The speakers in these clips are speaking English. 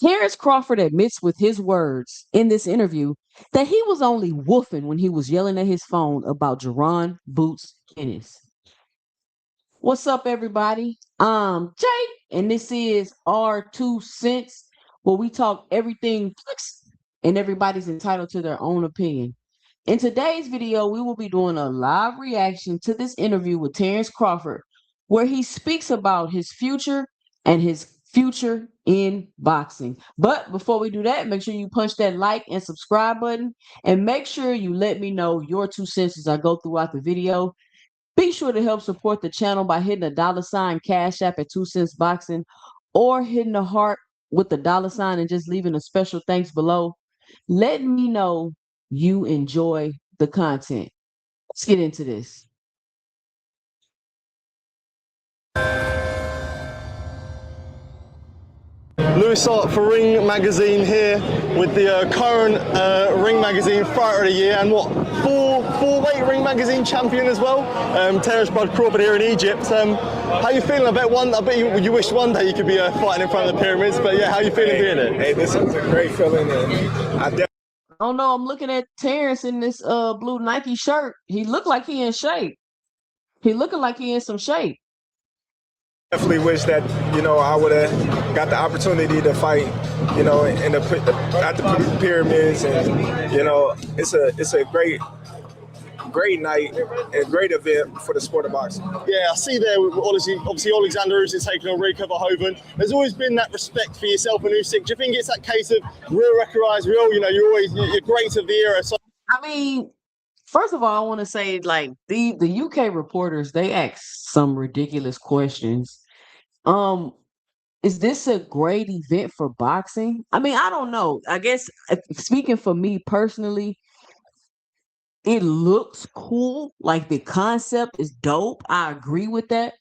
Terence Crawford admits with his words in this interview that he was only woofing when he was yelling at his phone about Jaron Boots Ennis. What's up, everybody? I'm Jay, and this is our 2 cents, where we talk everything flicks, and everybody's entitled to their own opinion. In today's video, we will be doing a live reaction to this interview with Terence Crawford, where he speaks about his future and his future in boxing. But before we do that, make sure you punch that like and subscribe button, and make sure you let me know your 2 cents as I go throughout the video. Be sure to help support the channel by hitting a $ Cash App at 2 Cents Boxing, or hitting the heart with the $ and just leaving a special thanks below. Let me know you enjoy the content. Let's get into this. Lewis Art for Ring Magazine here with the current Ring Magazine Fighter of the Year and four-weight Ring Magazine champion as well, Terence Bud Crawford here in Egypt. How you feeling? I bet you wish one day you could be fighting in front of the pyramids, but yeah, how you feeling doing it? Hey, this is a great feeling, and I Oh no, I'm looking at Terence in this blue Nike shirt. He looked like he in shape. He looking like he in some shape. definitely wish that I would have got the opportunity to fight, at the pyramids, and it's a great night and great event for the sport of boxing. Yeah, I see there, obviously Alexander Usyk taking on Rico Verhoeven. There's always been that respect for yourself and Usyk. Do you think it's that case of real recognize real? You're great of the era. So I mean, first of all, I want to say, like, the UK reporters, they ask some ridiculous questions. Um, is this a great event for boxing? I mean, I don't know. I guess speaking for me personally, it looks cool. Like, the concept is dope. I agree with that.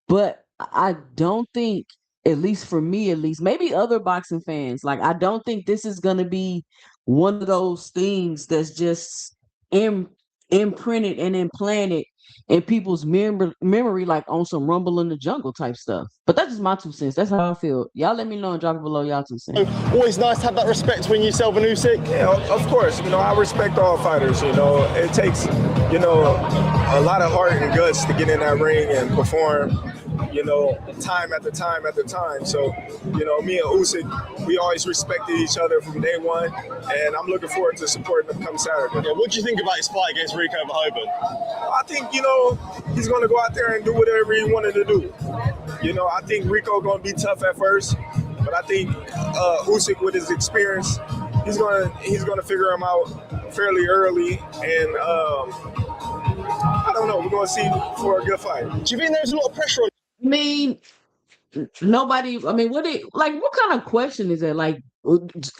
But I don't think, at least for me, at least, maybe other boxing fans, like, I don't think this is gonna be one of those things that's just imprinted and implanted in people's memory, like on some Rumble in the Jungle type stuff. But that's just my 2 cents. That's how I feel. Y'all let me know and drop it below y'all 2 cents. always nice to have that respect between yourself and Usyk. Yeah, of course, I respect all fighters. It takes, a lot of heart and guts to get in that ring and perform, time after time after time. So, me and Usyk, we always respected each other from day one, and I'm looking forward to supporting him come Saturday. Yeah, what do you think about his fight against Rico Verhoeven? I think, he's going to go out there and do whatever he wanted to do. I think Rico going to be tough at first, but I think Usyk, with his experience, he's gonna figure him out fairly early, and I don't know. We're gonna see for a good fight. Do you think there's a lot of pressure on? I mean, nobody. I mean, what kind of question is that? Like,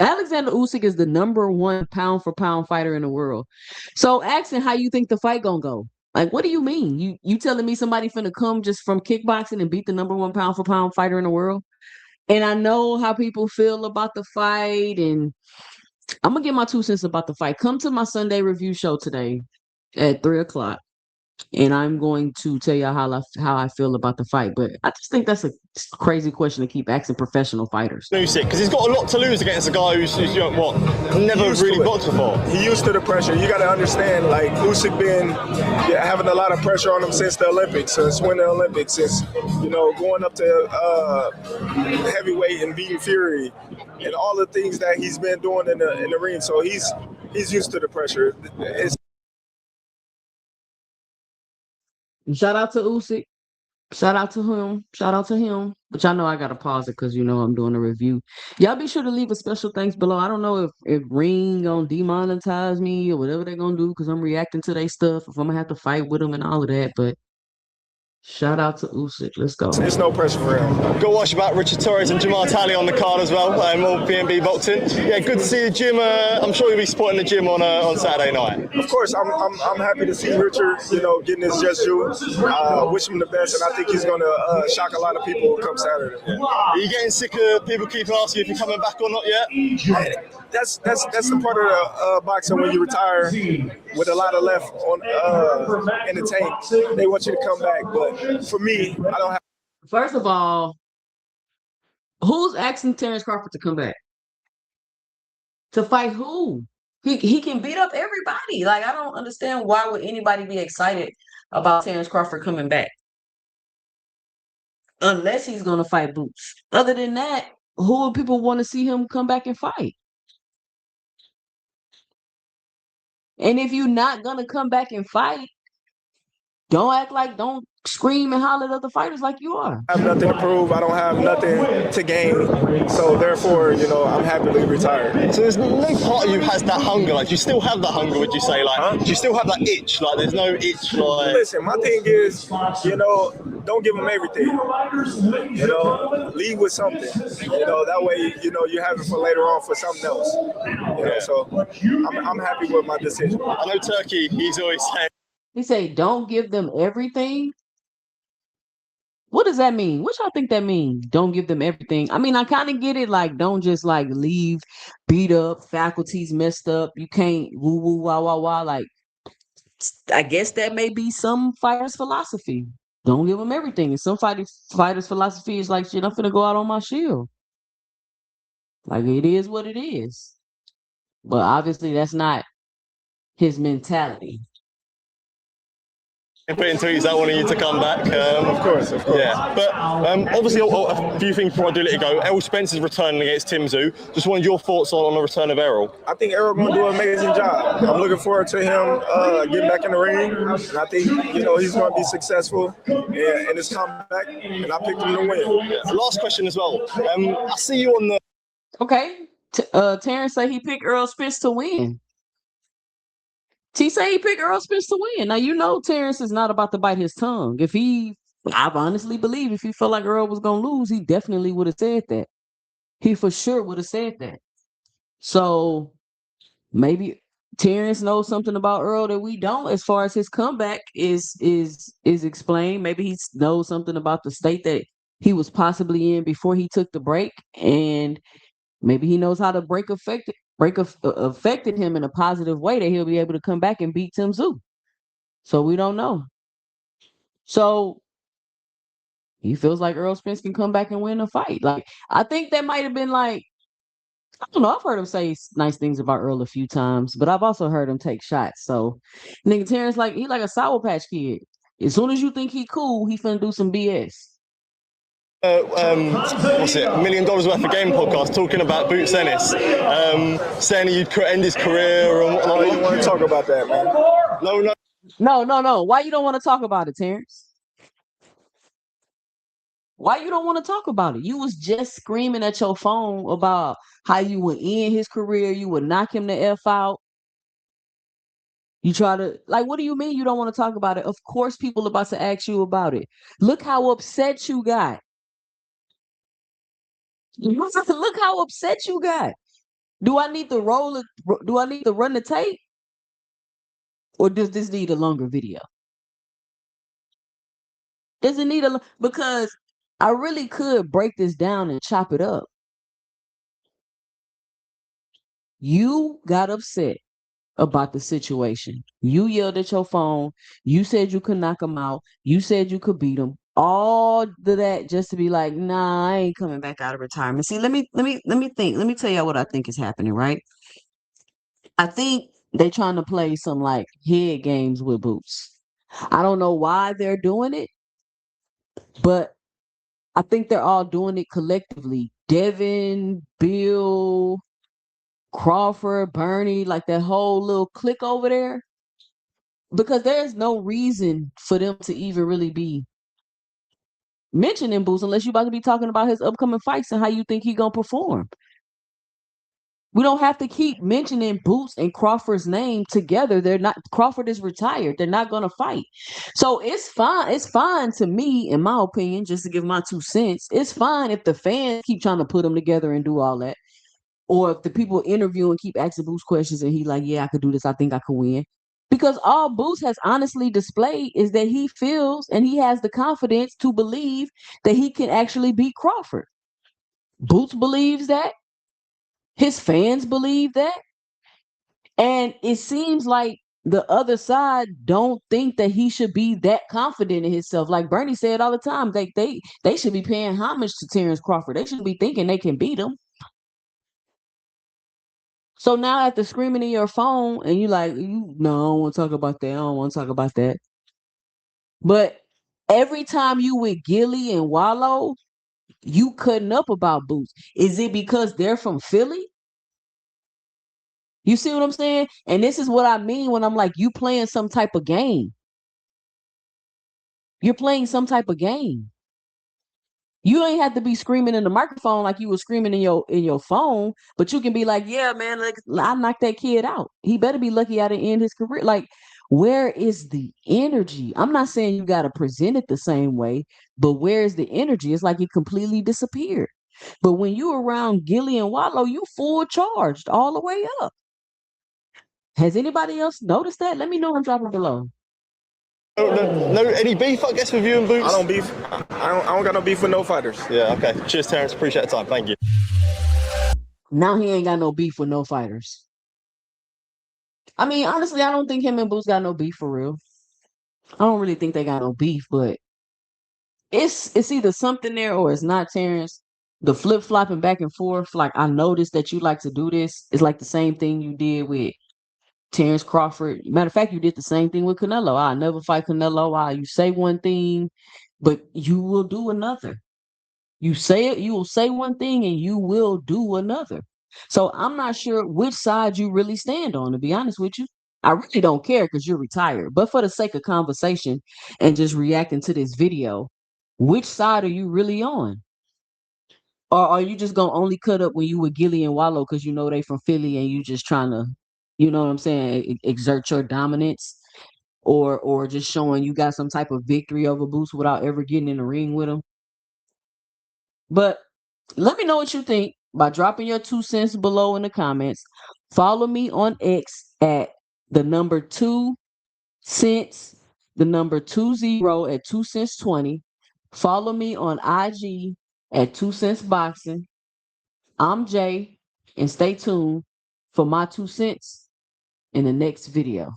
Alexander Usyk is the #1 pound for pound fighter in the world. So asking how you think the fight gonna go. Like, what do you mean? You telling me somebody finna come just from kickboxing and beat the #1 pound for pound fighter in the world? And I know how people feel about the fight, and I'm gonna get my 2 cents about the fight. Come to my Sunday review show today at 3 o'clock, and I'm going to tell y'all how I feel about the fight. But I just think that's a crazy question to keep asking professional fighters. Usyk, because he's got a lot to lose against a guy who's never really boxed before. He used to the pressure. You got to understand, like, Usyk been having a lot of pressure on him since the Olympics, since winning the Olympics, since going up to heavyweight and beating Fury, and all the things that he's been doing in the ring. So he's used to the pressure. Shout out to Usyk. Shout out to him. Shout out to him. But y'all know I gotta pause it because I'm doing a review. Y'all be sure to leave a special thanks below. I don't know if Ring gonna demonetize me or whatever they're gonna do because I'm reacting to their stuff. If I'm gonna have to fight with them and all of that, but shout out to Usyk. Let's go. There's no pressure for him. Go watch about Richard Torres and Jamal Talley on the card as well. All B&B boxing. Yeah, good to see the gym. I'm sure you'll be supporting the gym on Saturday night. Of course, I'm happy to see Richard, getting his just due. Wish him the best, and I think he's gonna shock a lot of people come Saturday. Are you getting sick of people keep asking if you're coming back or not yet? That's the part of the boxing when you retire with a lot of left on in the tank. They want you to come back, but for me, I don't have. First of all, Who's asking Terence Crawford to come back? To fight who? He can beat up everybody. Like, I don't understand why would anybody be excited about Terence Crawford coming back. Unless he's gonna fight Boots. Other than that, who would people want to see him come back and fight? And if you're not gonna come back and fight, don't scream and holler at other fighters like you are. I have nothing to prove. I don't have nothing to gain. So therefore, I'm happily retired. So there's no part of you has that hunger. Like, do you still have that hunger? Would you say, like, do you still have that itch? Like, there's no itch. Like, listen, my thing is, don't give them everything. Leave with something. That way, you have it for later on for something else. So I'm happy with my decision. I know Turkey. He's always saying. He say, don't give them everything. What does that mean? What y'all think that means? Don't give them everything. I mean, I kind of get it. Like, don't just like leave beat up, faculties messed up. You can't woo woo wah wah wah. Like, I guess that may be some fighters' philosophy. Don't give them everything. And some fighters' philosophy is like, shit, I'm finna go out on my shield. Like, it is what it is. But obviously, that's not his mentality. Put into it, is that wanting you to come back? Of course. Yeah, but obviously a few things before I do let it go. Errol Spence is returning against Tim Tszyu. Just wanted your thoughts on the return of Errol. I think Errol going to do an amazing job. I'm looking forward to him getting back in the ring. And I think, he's going to be successful in his comeback. And I picked him to win. Yeah. Last question as well. I see you on the... Okay. Terrence said he picked Errol Spence to win. T say he picked Errol Spence to win. Now, Terrence is not about to bite his tongue. I honestly believe if he felt like Errol was going to lose, he definitely would have said that. He for sure would have said that. So maybe Terrence knows something about Errol that we don't, as far as his comeback is explained. Maybe he knows something about the state that he was possibly in before he took the break, and maybe he knows how the break affected him in a positive way that he'll be able to come back and beat Tim Tszyu. So we don't know. So he feels like Errol Spence can come back and win a fight. Like, I think that might have been like, I don't know. I've heard him say nice things about Earl a few times, but I've also heard him take shots. So nigga Terrence, he like a Sour Patch Kid. As soon as you think he cool, he finna do some BS. What's it? $1 million worth of game podcast talking about Boots Ennis, saying that you'd end his career and whatnot. I don't want to talk about that, man. No. Why you don't want to talk about it, Terrence? Why you don't want to talk about it? You was just screaming at your phone about how you would end his career, you would knock him the F out. You try to, what do you mean you don't want to talk about it? Of course people are about to ask you about it. Look how upset you got. Look how upset you got. Do I need to run the tape? Or does this need a longer video? Does it need because I really could break this down and chop it up. You got upset about the situation. You yelled at your phone. You said you could knock him out. You said you could beat him. All of that just to be like, nah, I ain't coming back out of retirement. See, let me think. Let me tell you what I think is happening, right? I think they're trying to play some head games with Boots. I don't know why they're doing it, but I think they're all doing it collectively. Devin, Bill, Crawford, Bernie, that whole little clique over there. Because there's no reason for them to even really be mentioning Boots unless you're about to be talking about his upcoming fights and how you think he's going to perform. We don't have to keep mentioning Boots and Crawford's name together. Crawford is retired. They're not going to fight. So it's fine. It's fine to me, in my opinion, just to give my 2 cents. It's fine if the fans keep trying to put them together and do all that. Or if the people interview and keep asking Boots questions and he yeah, I could do this. I think I could win. Because all Boots has honestly displayed is that he feels and he has the confidence to believe that he can actually beat Crawford. Boots believes that. His fans believe that. And it seems like the other side don't think that he should be that confident in himself. Like Bernie said all the time, they should be paying homage to Terence Crawford. They should be thinking they can beat him. So now after screaming in your phone and you like, no, I don't want to talk about that. I don't want to talk about that. But every time you with Gilly and Wallow, you cutting up about Boots. Is it because they're from Philly? You see what I'm saying? And this is what I mean when I'm like, you playing some type of game. You're playing some type of game. You ain't have to be screaming in the microphone like you were screaming in your phone, but you can be like, yeah, man, like, I knocked that kid out. He better be lucky I didn't end his career. Like, where is the energy? I'm not saying you got to present it the same way, but where is the energy? It's like it completely disappeared. But when you around Gilly and Wallow, you full charged all the way up. Has anybody else noticed that? Let me know and drop it below. No, any beef, I guess, with you and Boots? I don't beef. I don't got no beef with no fighters. Yeah, okay. Cheers, Terence. Appreciate the time. Thank you. Now he ain't got no beef with no fighters. I mean, honestly, I don't think him and Boots got no beef for real. I don't really think they got no beef, but it's either something there or it's not, Terrence. The flip flopping back and forth, like I noticed that you like to do this. It's like the same thing you did with Terence Crawford. Matter of fact, you did the same thing with Canelo. I'll never fight Canelo. You say one thing, but you will do another. You say it, you will say one thing and you will do another. So I'm not sure which side you really stand on, to be honest with you. I really don't care because you're retired. But for the sake of conversation and just reacting to this video, which side are you really on? Or are you just gonna only cut up when you with Gilly and Wallow because you know they from Philly and you just trying to, you know what I'm saying, exert your dominance? Or just showing you got some type of victory over Boots without ever getting in the ring with him? But let me know what you think by dropping your 2 cents below in the comments. Follow me on X at the number 2 cents, the number 20 at 2 cents 20. Follow me on IG at 2 cents boxing. I'm Jay, and stay tuned for my 2 cents in the next video.